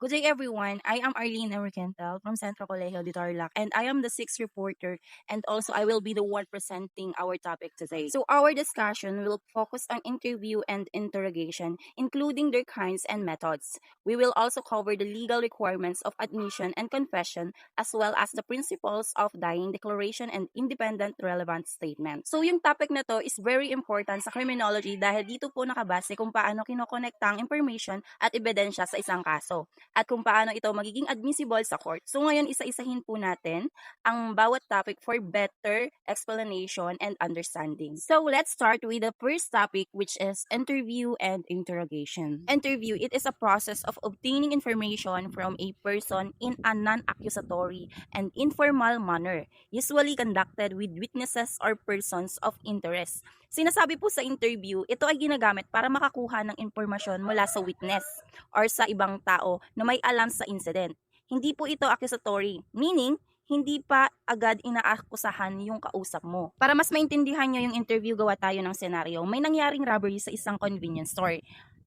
Good day, everyone. I am Arlene Enriquentel from Centro Colegio de Tarlac, and I am the sixth reporter, and also I will be the one presenting our topic today. So our discussion will focus on interview and interrogation, including their kinds and methods. We will also cover the legal requirements of admission and confession, as well as the principles of dying declaration and independent relevant statement. So yung topic na to is very important sa criminology dahil dito po nakabase kung paano kinokonekta ang information at ebidensya sa isang kaso at kung paano ito magiging admissible sa court. So ngayon, isa-isahin po natin ang bawat topic for better explanation and understanding. So let's start with the first topic, which is interview and interrogation. Interview, it is a process of obtaining information from a person in a non-accusatory and informal manner, usually conducted with witnesses or persons of interest. Sinasabi po sa interview, ito ay ginagamit para makakuha ng impormasyon mula sa witness or sa ibang tao na may alam sa incident. Hindi po ito accusatory, meaning hindi pa agad inaakusahan yung kausap mo. Para mas maintindihan nyo yung interview, gawa tayo ng senaryo. May nangyaring robbery sa isang convenience store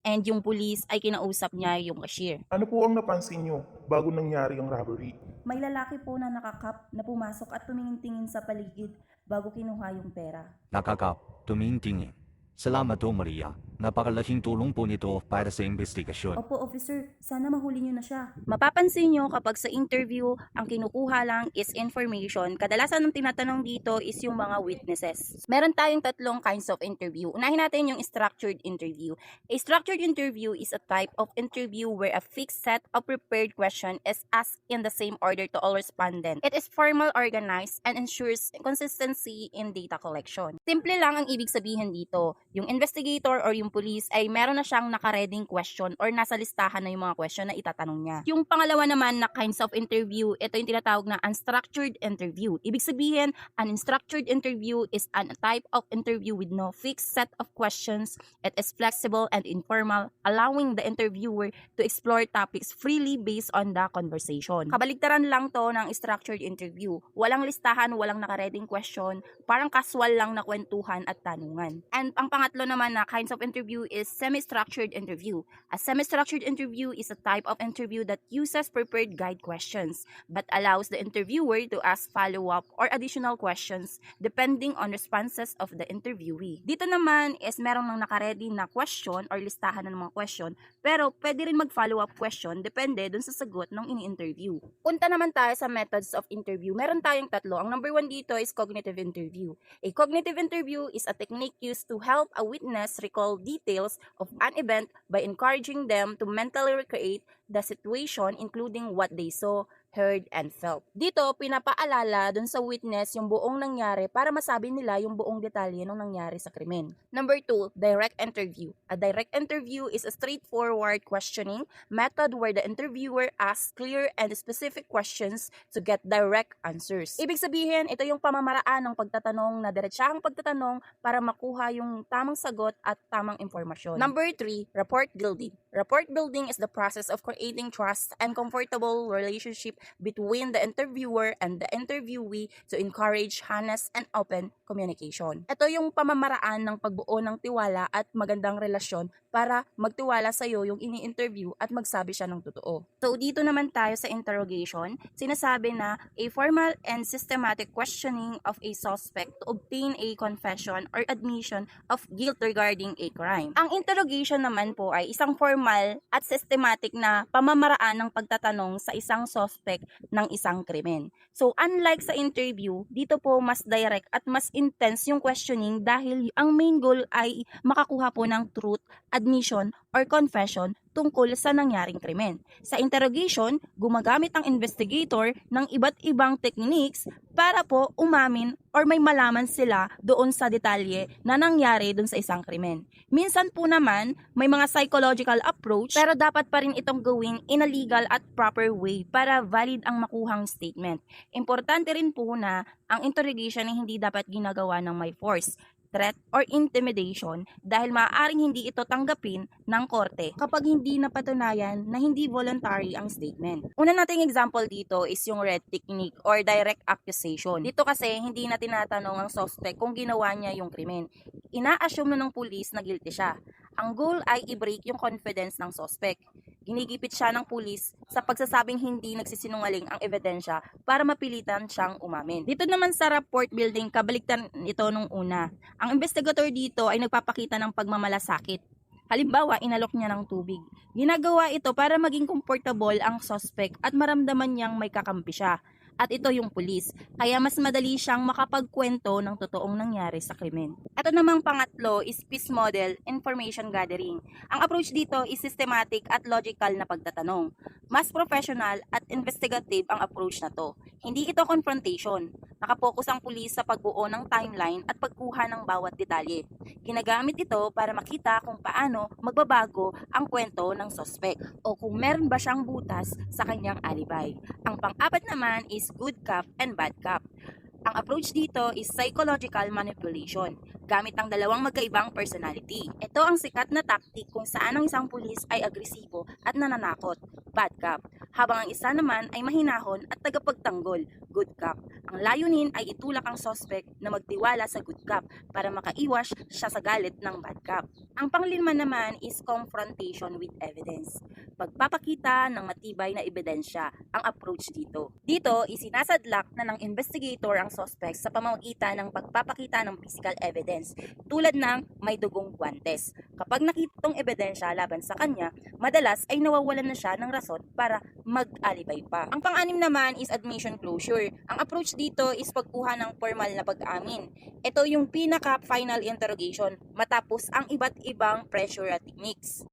and yung police ay kinausap niya yung cashier. Ano po ang napansin nyo bago nangyari ang robbery? May lalaki po na nakakap na pumasok at tumingin-tingin sa paligid bago kinuha yung pera. Nakakap, tumingin-tingin. Salamat po, Maria. Napakalaking tulong po nito para sa investigasyon. Opo, officer. Sana mahuli niyo na siya. Mapapansin niyo kapag sa interview, ang kinukuha lang is information. Kadalasan ng tinatanong dito is yung mga witnesses. Meron tayong tatlong kinds of interview. Unahin natin yung structured interview. A structured interview is a type of interview where a fixed set of prepared question is asked in the same order to all respondents. It is formal, organized, and ensures consistency in data collection. Simple lang ang ibig sabihin dito. Yung investigator or yung police ay meron na siyang nakareding question or nasa listahan na yung mga question na itatanong niya. Yung pangalawa naman na kinds of interview, ito yung tinatawag na unstructured interview. Ibig sabihin, an unstructured interview is a type of interview with no fixed set of questions. It is flexible and informal, allowing the interviewer to explore topics freely based on the conversation. Kabaligtaran lang to ng structured interview. Walang listahan, walang nakareding question, parang casual lang na kwentuhan at tanungan. And ang pangatlo naman na kinds of interview is semi-structured interview. A semi-structured interview is a type of interview that uses prepared guide questions but allows the interviewer to ask follow-up or additional questions depending on responses of the interviewee. Dito naman is merong nang nakaredy na question or listahan ng mga question, pero pwede rin mag-follow-up question depende dun sa sagot ng ini-interview. Punta naman tayo sa methods of interview. Meron tayong tatlo. Ang number 1 dito is cognitive interview. A cognitive interview is a technique used to help a witness recall details of an event by encouraging them to mentally recreate the situation, including what they saw, heard, and felt. Dito, pinapaalala dun sa witness yung buong nangyari para masabi nila yung buong detalye ng nangyari sa krimen. Number 2, direct interview. A direct interview is a straightforward questioning method where the interviewer asks clear and specific questions to get direct answers. Ibig sabihin, ito yung pamamaraan ng pagtatanong na diretsahang pagtatanong para makuha yung tamang sagot at tamang impormasyon. Number 3, rapport building. Rapport building is the process of creating trust and comfortable relationship between the interviewer and the interviewee to encourage honest and open communication. Ito yung pamamaraan ng pagbuo ng tiwala at magandang relasyon para magtiwala sa iyo yung ini-interview at magsabi siya ng totoo. So dito naman tayo sa interrogation, sinasabi na a formal and systematic questioning of a suspect to obtain a confession or admission of guilt regarding a crime. Ang interrogation naman po ay isang formal at systematic na pamamaraan ng pagtatanong sa isang suspect ng isang krimen. So unlike sa interview, dito po mas direct at mas intense yung questioning dahil ang main goal ay makakuha po ng truth, admission, or confession tungkol sa nangyaring krimen. Sa interrogation, gumagamit ang investigator ng iba't ibang techniques para po umamin or may malaman sila doon sa detalye na nangyari doon sa isang krimen. Minsan po naman, may mga psychological approach pero dapat pa rin itong gawin in a legal at proper way para valid ang makuhang statement. Importante rin po na ang interrogation ay hindi dapat ginagawa ng may force, threat, or intimidation dahil maaaring hindi ito tanggapin ng korte kapag hindi napatunayan na hindi voluntary ang statement. Una nating example dito is yung red technique or direct accusation. Dito kasi hindi na tinatanong ang suspect kung ginawa niya yung krimen. Ina-assume na ng pulis na guilty siya. Ang goal ay i-break yung confidence ng suspect. Ginigipit siya ng pulis sa pagsasabing hindi nagsisinungaling ang ebidensya para mapilitan siyang umamin. Dito naman sa report building, kabaliktaran ito nung una. Ang investigator dito ay nagpapakita ng pagmamalasakit. Halimbawa, inalok niya ng tubig. Ginagawa ito para maging comfortable ang suspect at maramdaman niyang may kakampi siya. At ito yung pulis, kaya mas madali siyang makapagkwento ng totoong nangyari sa krimen. Ito namang pangatlo is peace model, information gathering. Ang approach dito is systematic at logical na pagtatanong. Mas professional at investigative ang approach na to. Hindi ito confrontation. Nakapokus ang pulis sa pagbuo ng timeline at pagkuha ng bawat detalye. Ginagamit ito para makita kung paano magbabago ang kwento ng suspect o kung meron ba siyang butas sa kanyang alibay. Ang pang-apat naman is good cop and bad cop. Ang approach dito is psychological manipulation, gamit ang dalawang magkaibang personality. Ito ang sikat na tactic kung saan ang isang pulis ay agresibo at nananakot, bad cop, habang ang isa naman ay mahinahon at tagapagtanggol, good cop. Ang layunin ay itulak ang suspect na magtiwala sa good cop para makaiwas siya sa galit ng bad cop. Ang panglima naman is confrontation with evidence. Pagpapakita ng matibay na ebidensya ang approach dito. Dito, isinasadlak na ng investigator ang suspect sa pamamagitan ng pagpapakita ng physical evidence tulad ng may dugong guwantes. Kapag nakita itong ebidensya laban sa kanya, madalas ay nawawalan na siya ng rason para mag-alibay pa. Ang pang-anim naman is admission closure. Ang approach dito is pagkuha ng formal na pag-amin. Ito yung pinaka-final interrogation matapos ang iba't ibang pressure techniques.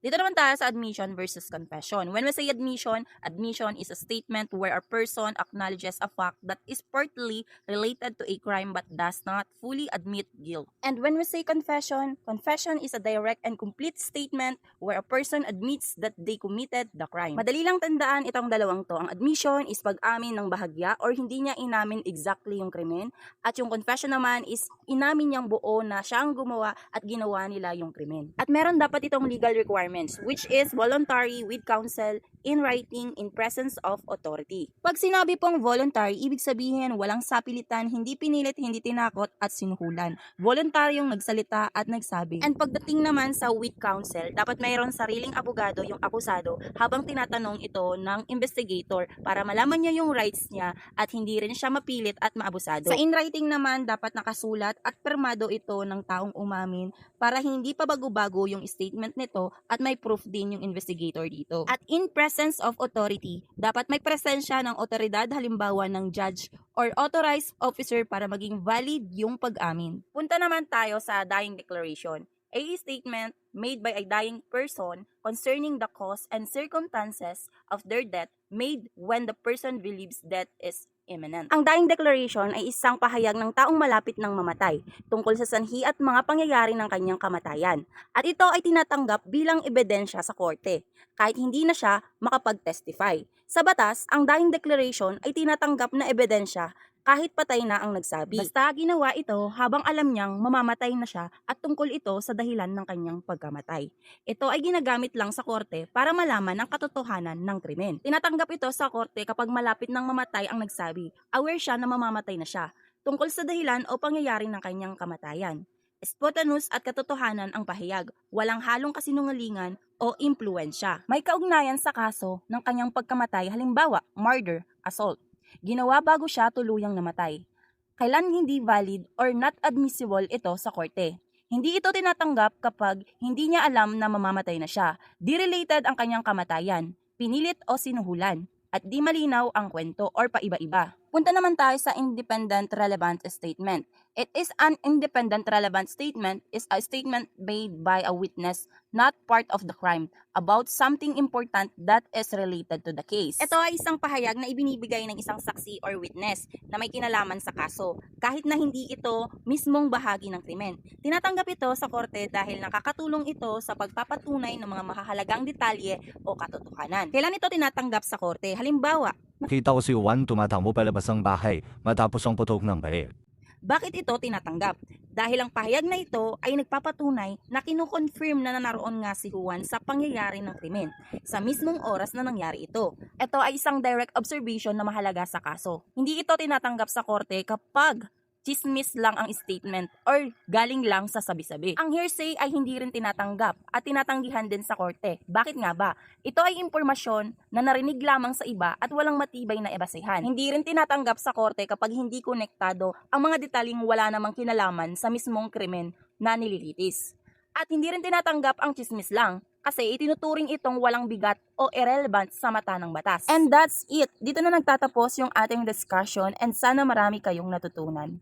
Dito naman tayo sa admission versus confession. When we say admission, admission is a statement where a person acknowledges a fact that is partly related to a crime but does not fully admit guilt. And when we say confession, confession is a direct and complete statement where a person admits that they committed the crime. Madali lang tandaan itong dalawang to. Ang admission is pag-amin ng bahagya or hindi niya inamin exactly yung krimen. At yung confession naman is inamin niyang buo na siya ang gumawa at ginawa nila yung krimen. At meron dapat itong legal requirements, which is voluntary with counsel in writing in presence of authority. Pag sinabi pong voluntary, ibig sabihin walang sapilitan, hindi pinilit, hindi tinakot at sinuhulan. Voluntaryong nagsalita at nagsabi. And pagdating naman sa with counsel, dapat mayroon sariling abogado yung akusado habang tinatanong ito ng investigator para malaman niya yung rights niya at hindi rin siya mapilit at maabusado. Sa in writing naman, dapat nakasulat at permado ito ng taong umamin para hindi pa bago-bago yung statement nito at may proof din yung investigator dito. At in presence of authority, dapat may presensya ng otoridad, halimbawa ng judge or authorized officer para maging valid yung pag-amin. Punta naman tayo sa dying declaration. A statement made by a dying person concerning the cause and circumstances of their death made when the person believes death is imminent. Ang dying declaration ay isang pahayag ng taong malapit ng mamatay tungkol sa sanhi at mga pangyayari ng kanyang kamatayan. At ito ay tinatanggap bilang ebidensya sa korte, kahit hindi na siya makapag-testify. Sa batas, ang dying declaration ay tinatanggap na ebidensya kahit patay na ang nagsabi. Basta ginawa ito habang alam niyang mamamatay na siya at tungkol ito sa dahilan ng kanyang pagkamatay. Ito ay ginagamit lang sa korte para malaman ang katotohanan ng krimen. Tinatanggap ito sa korte kapag malapit ng mamatay ang nagsabi, aware siya na mamamatay na siya, tungkol sa dahilan o pangyayari ng kanyang kamatayan. Spontaneous at katotohanan ang pahayag, walang halong kasinungalingan o impluensya. May kaugnayan sa kaso ng kanyang pagkamatay, halimbawa, murder, assault. Ginawa bago siya tuluyang namatay. Kailan hindi valid or not admissible ito sa korte? Hindi ito tinatanggap kapag hindi niya alam na mamamatay na siya, di related ang kanyang kamatayan, pinilit o sinuhulan, at di malinaw ang kwento or paiba-iba. Punta naman tayo sa independent relevant statement. It is an independent relevant statement is a statement made by a witness not part of the crime about something important that is related to the case. Ito ay isang pahayag na ibinibigay ng isang saksi or witness na may kinalaman sa kaso, kahit na hindi ito mismong bahagi ng krimen. Tinatanggap ito sa korte dahil nakakatulong ito sa pagpapatunay ng mga mahahalagang detalye o katotohanan. Kailan ito tinatanggap sa korte? Halimbawa, Kita ko si Juan tumatakbo palabas ng bahay matapos ang putok ng bail. bakit ito tinatanggap? Dahil ang pahayag na ito ay nagpapatunay na kinukonfirm na naroon nga si Juan sa pangyayari ng krimen sa mismong oras na nangyari ito. Ito ay isang direct observation na mahalaga sa kaso. Hindi ito tinatanggap sa korte kapag chismis lang ang statement or galing lang sa sabi-sabi. Ang hearsay ay hindi rin tinatanggap at tinatanggihan din sa korte. Bakit nga ba? Ito ay impormasyon na narinig lamang sa iba at walang matibay na basehan. Hindi rin tinatanggap sa korte kapag hindi konektado ang mga detalyeng wala namang kinalaman sa mismong krimen na nililitis. At hindi rin tinatanggap ang chismis lang kasi itinuturing itong walang bigat o irrelevant sa mata ng batas. And that's it. Dito na nagtatapos yung ating discussion and sana marami kayong natutunan.